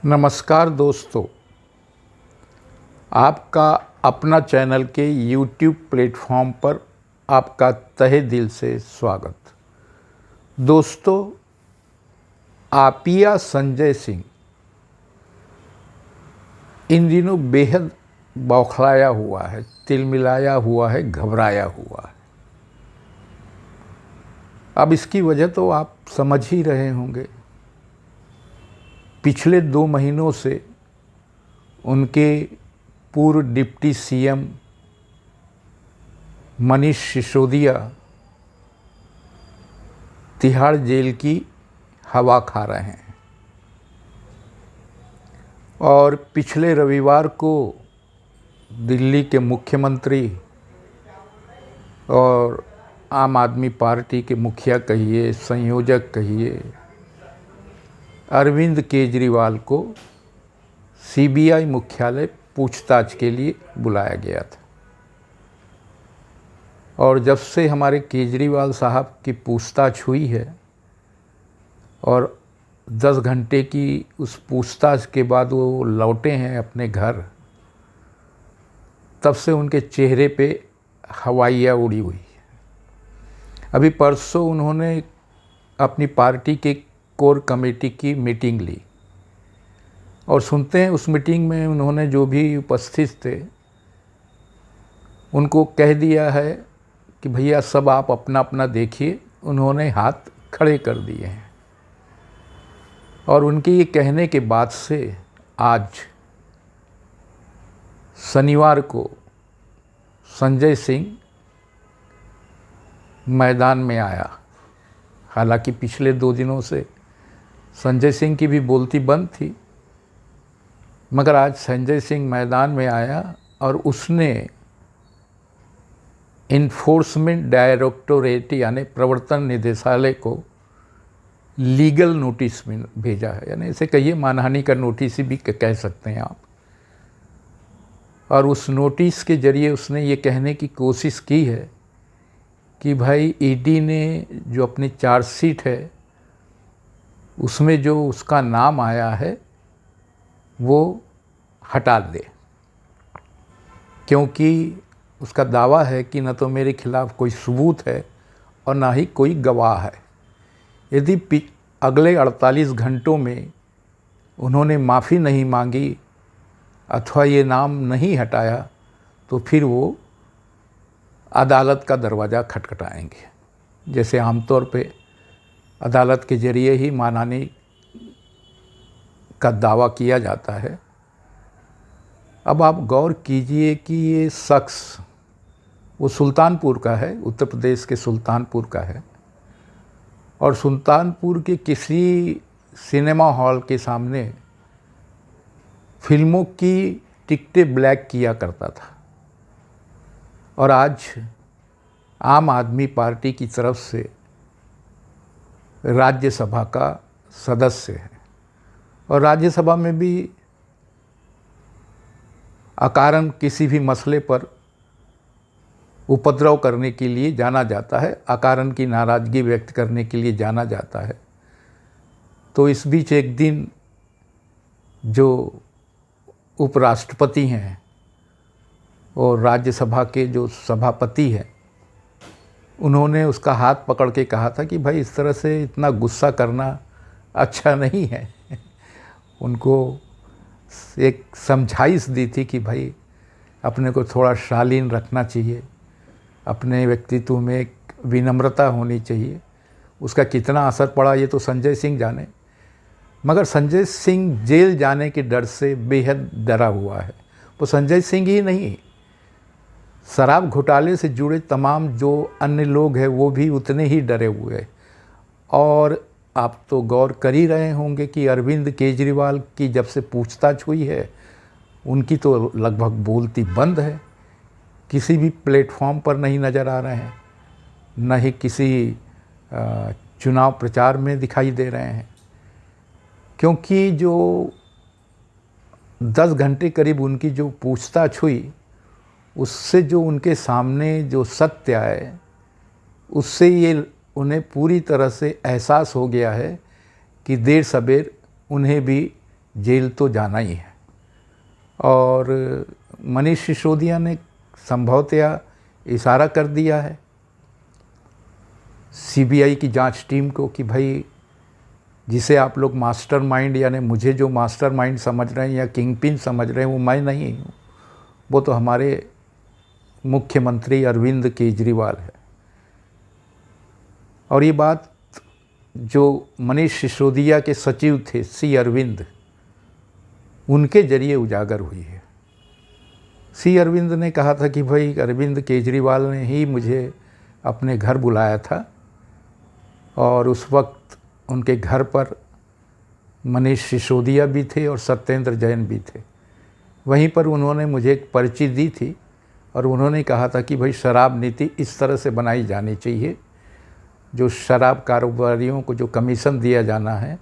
नमस्कार दोस्तों, आपका अपना चैनल के YouTube प्लेटफॉर्म पर आपका तहे दिल से स्वागत। दोस्तों, आपिया संजय सिंह इन दिनों बेहद बौखलाया हुआ है, तिलमिलाया हुआ है, घबराया हुआ है। अब इसकी वजह तो आप समझ ही रहे होंगे। पिछले 2 महीनों से उनके पूर्व deputy CM Manish Sisodia Tihar jail की हवा खा रहे हैं और पिछले रविवार को दिल्ली के मुख्यमंत्री और आम आदमी पार्टी के मुखिया कहिए, संयोजक कहिए, अरविंद केजरीवाल को सीबीआई मुख्यालय पूछताछ के लिए बुलाया गया था। और जब से हमारे केजरीवाल साहब की पूछताछ हुई है और 10 घंटे की उस पूछताछ के बाद वो लौटे हैं अपने घर, तब से उनके चेहरे पे हवाइयाँ उड़ी हुई है। अभी परसों उन्होंने अपनी पार्टी के कोर कमेटी की मीटिंग ली और सुनते हैं उस मीटिंग में उन्होंने जो भी उपस्थित थे उनको कह दिया है कि भैया सब आप अपना अपना देखिए। उन्होंने हाथ खड़े कर दिए हैं और उनके ये कहने के बाद से आज शनिवार को संजय सिंह मैदान में आया। हालांकि पिछले 2 दिनों से संजय सिंह की भी बोलती बंद थी, मगर आज संजय सिंह मैदान में आया और उसने इन्फोर्समेंट डायरेक्टोरेट यानी प्रवर्तन निदेशालय को लीगल नोटिस में भेजा है, यानी इसे कहिए मानहानि का नोटिस भी कह सकते हैं आप। और उस नोटिस के जरिए उसने ये कहने की कोशिश की है कि भाई ईडी ने जो अपनी चार्जशीट है उसमें जो उसका नाम आया है वो हटा दे, क्योंकि उसका दावा है कि न तो मेरे खिलाफ कोई सबूत है और ना ही कोई गवाह है। यदि अगले 48 घंटों में उन्होंने माफ़ी नहीं मांगी अथवा ये नाम नहीं हटाया तो फिर वो अदालत का दरवाज़ा खटखटाएंगे, जैसे आमतौर पे अदालत के ज़रिए ही मानहानि का दावा किया जाता है। अब आप गौर कीजिए कि ये शख्स वो सुल्तानपुर का है, उत्तर प्रदेश के सुल्तानपुर का है और सुल्तानपुर के किसी सिनेमा हॉल के सामने फिल्मों की टिकटें ब्लैक किया करता था और आज आम आदमी पार्टी की तरफ से राज्यसभा का सदस्य है और राज्यसभा में भी अकारण किसी भी मसले पर उपद्रव करने के लिए जाना जाता है, अकारण की नाराज़गी व्यक्त करने के लिए जाना जाता है। तो इस बीच एक दिन जो उपराष्ट्रपति हैं और राज्यसभा के जो सभापति हैं, उन्होंने उसका हाथ पकड़ के कहा था कि भाई इस तरह से इतना गुस्सा करना अच्छा नहीं है। उनको एक समझाइश दी थी कि भाई अपने को थोड़ा शालीन रखना चाहिए, अपने व्यक्तित्व में एक विनम्रता होनी चाहिए। उसका कितना असर पड़ा ये तो संजय सिंह जाने, मगर संजय सिंह जेल जाने के डर से बेहद डरा हुआ है। वो संजय सिंह ही नहीं, शराब घोटाले से जुड़े तमाम जो अन्य लोग हैं वो भी उतने ही डरे हुए हैं। और आप तो गौर कर ही रहे होंगे कि अरविंद केजरीवाल की जब से पूछताछ हुई है उनकी तो लगभग बोलती बंद है, किसी भी प्लेटफॉर्म पर नहीं नज़र आ रहे हैं, न ही किसी चुनाव प्रचार में दिखाई दे रहे हैं, क्योंकि जो 10 घंटे करीब उनकी जो पूछताछ हुई उससे जो उनके सामने जो सत्य आए उससे ये उन्हें पूरी तरह से एहसास हो गया है कि देर सबेर उन्हें भी जेल तो जाना ही है। और मनीष सिसोदिया ने संभवतया इशारा कर दिया है सीबीआई की जांच टीम को कि भाई जिसे आप लोग मास्टरमाइंड, यानी मुझे जो मास्टरमाइंड समझ रहे हैं या किंगपिन समझ रहे हैं, वो मैं नहीं हूँ, वो तो हमारे मुख्यमंत्री अरविंद केजरीवाल है। और ये बात जो मनीष सिसोदिया के सचिव थे सी अरविंद, उनके जरिए उजागर हुई है। सी अरविंद ने कहा था कि भाई अरविंद केजरीवाल ने ही मुझे अपने घर बुलाया था और उस वक्त उनके घर पर मनीष सिसोदिया भी थे और सत्येंद्र जैन भी थे। वहीं पर उन्होंने मुझे एक पर्ची दी थी और उन्होंने कहा था कि भाई शराब नीति इस तरह से बनाई जानी चाहिए, जो शराब कारोबारियों को जो कमीशन दिया जाना है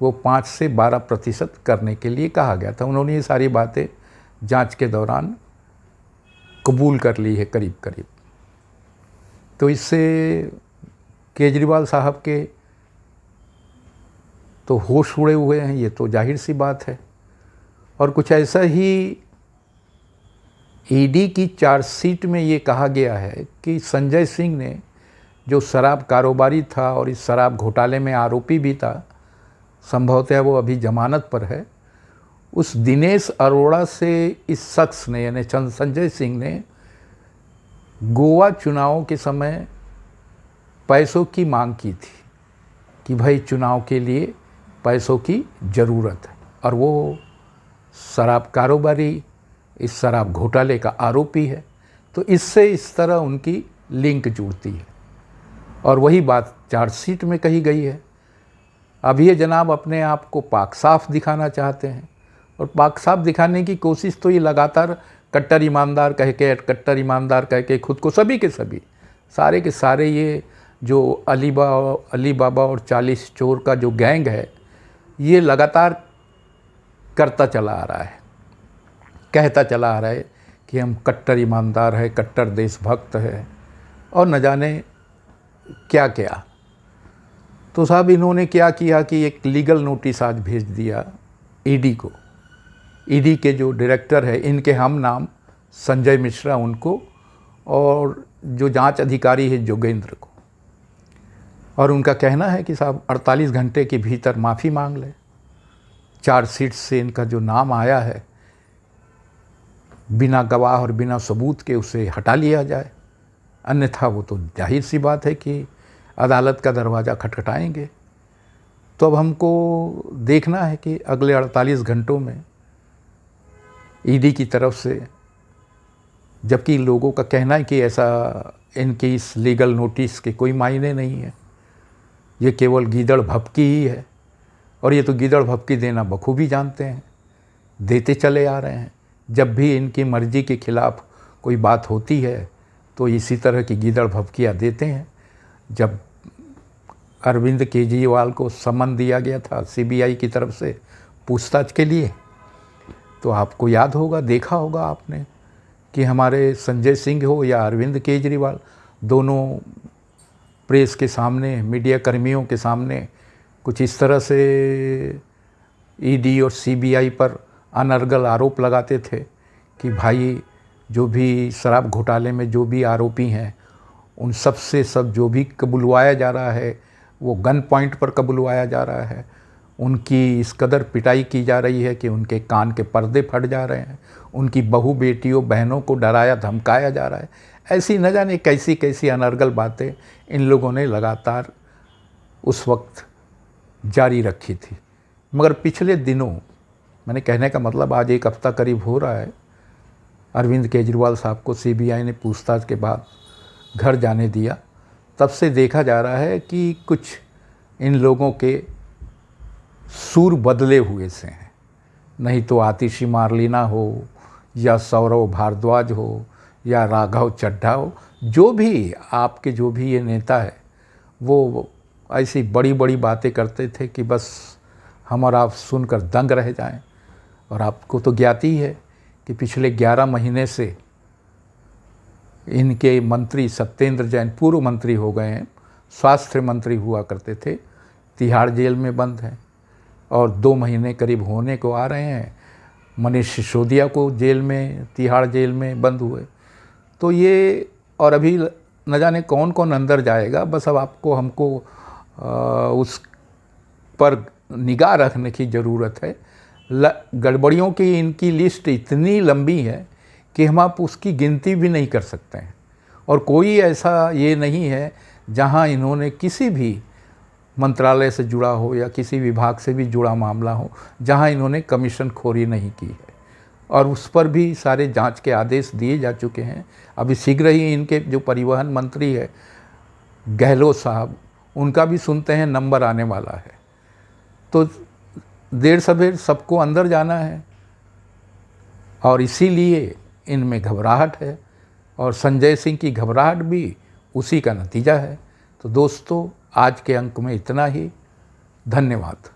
वो 5 से 12% करने के लिए कहा गया था। उन्होंने ये सारी बातें जांच के दौरान कबूल कर ली है करीब करीब। तो इससे केजरीवाल साहब के तो होश उड़े हुए हैं, ये तो जाहिर सी बात है। और कुछ ऐसा ही ईडी की चार्जशीट में ये कहा गया है कि संजय सिंह ने, जो शराब कारोबारी था और इस शराब घोटाले में आरोपी भी था, संभवतः वो अभी जमानत पर है, उस दिनेश अरोड़ा से इस शख्स ने यानी संजय सिंह ने गोवा चुनाव के समय पैसों की मांग की थी कि भाई चुनाव के लिए पैसों की ज़रूरत है, और वो शराब कारोबारी इस शराब घोटाले का आरोपी है। तो इससे इस तरह उनकी लिंक जुड़ती है और वही बात चार्जशीट में कही गई है। अब ये जनाब अपने आप को पाक साफ दिखाना चाहते हैं और पाक साफ दिखाने की कोशिश तो ये लगातार कट्टर ईमानदार कह के खुद को सभी के सभी सारे के सारे ये जो अली बाबा और 40 चोर का जो गैंग है, ये लगातार करता चला आ रहा है, कहता चला आ रहा है कि हम कट्टर ईमानदार है, कट्टर देशभक्त है और न जाने क्या क्या। तो साहब इन्होंने क्या किया कि एक लीगल नोटिस आज भेज दिया ईडी को। ईडी के जो डायरेक्टर है, इनके हम नाम संजय मिश्रा उनको, और जो जांच अधिकारी है जोगेंद्र को। और उनका कहना है कि साहब 48 घंटे के भीतर माफ़ी मांग ले। चार्जशीट से इनका जो नाम आया है बिना गवाह और बिना सबूत के उसे हटा लिया जाए, अन्यथा वो तो जाहिर सी बात है कि अदालत का दरवाज़ा खटखटाएंगे। तो अब हमको देखना है कि अगले 48 घंटों में ईडी की तरफ से, जबकि लोगों का कहना है कि ऐसा इनके इस लीगल नोटिस के कोई मायने नहीं है, ये केवल गीदड़ भपकी ही है, और ये तो गीदड़ भपकी देना बखूबी जानते हैं, देते चले आ रहे हैं। जब भी इनकी मर्जी के खिलाफ कोई बात होती है तो इसी तरह की गीदड़ भपकियाँ देते हैं। जब अरविंद केजरीवाल को समन दिया गया था सीबीआई की तरफ से पूछताछ के लिए, तो आपको याद होगा, देखा होगा आपने कि हमारे संजय सिंह हो या अरविंद केजरीवाल, दोनों प्रेस के सामने, मीडिया कर्मियों के सामने कुछ इस तरह से ईडी और सीबीआई पर अनर्गल आरोप लगाते थे कि भाई जो भी शराब घोटाले में जो भी आरोपी हैं उन सब से सब जो भी कबुलवाया जा रहा है वो गन पॉइंट पर कबुलवाया जा रहा है। उनकी इस कदर पिटाई की जा रही है कि उनके कान के पर्दे फट जा रहे हैं, उनकी बहू बेटियों बहनों को डराया धमकाया जा रहा है। ऐसी न जाने कैसी कैसी अनर्गल बातें इन लोगों ने लगातार उस वक्त जारी रखी थी। मगर पिछले दिनों, मैंने कहने का मतलब आज 1 हफ्ता करीब हो रहा है, अरविंद केजरीवाल साहब को सीबीआई ने पूछताछ के बाद घर जाने दिया। तब से देखा जा रहा है कि कुछ इन लोगों के सूर बदले हुए से हैं। नहीं तो आतिशी मारलीना हो या सौरव भारद्वाज हो या राघव चड्ढा हो, जो भी आपके जो भी ये नेता है, वो ऐसी बड़ी बड़ी बातें करते थे कि बस हम और आप सुनकर दंग रह जाएं। और आपको तो ज्ञात ही है कि पिछले 11 महीने से इनके मंत्री सत्येंद्र जैन पूर्व मंत्री हो गए हैं, स्वास्थ्य मंत्री हुआ करते थे, तिहाड़ जेल में बंद हैं। और 2 महीने करीब होने को आ रहे हैं। मनीष सिसोदिया को जेल में, तिहाड़ जेल में बंद हुए। तो ये, और अभी न जाने कौन कौन अंदर जाएगा। बस अब आपको हमको उस पर निगाह रखने की ज़रूरत है। गड़बड़ियों की इनकी लिस्ट इतनी लंबी है कि हम आप उसकी गिनती भी नहीं कर सकते हैं। और कोई ऐसा ये नहीं है जहां इन्होंने किसी भी मंत्रालय से जुड़ा हो या किसी विभाग से भी जुड़ा मामला हो जहां इन्होंने कमीशन खोरी नहीं की है। और उस पर भी सारे जांच के आदेश दिए जा चुके हैं। अभी शीघ्र ही इनके जो परिवहन मंत्री है गहलोत साहब, उनका भी सुनते हैं नंबर आने वाला है। तो देर सवेर सबको अंदर जाना है और इसीलिए इनमें घबराहट है। और संजय सिंह की घबराहट भी उसी का नतीजा है। तो दोस्तों, आज के अंक में इतना ही। धन्यवाद।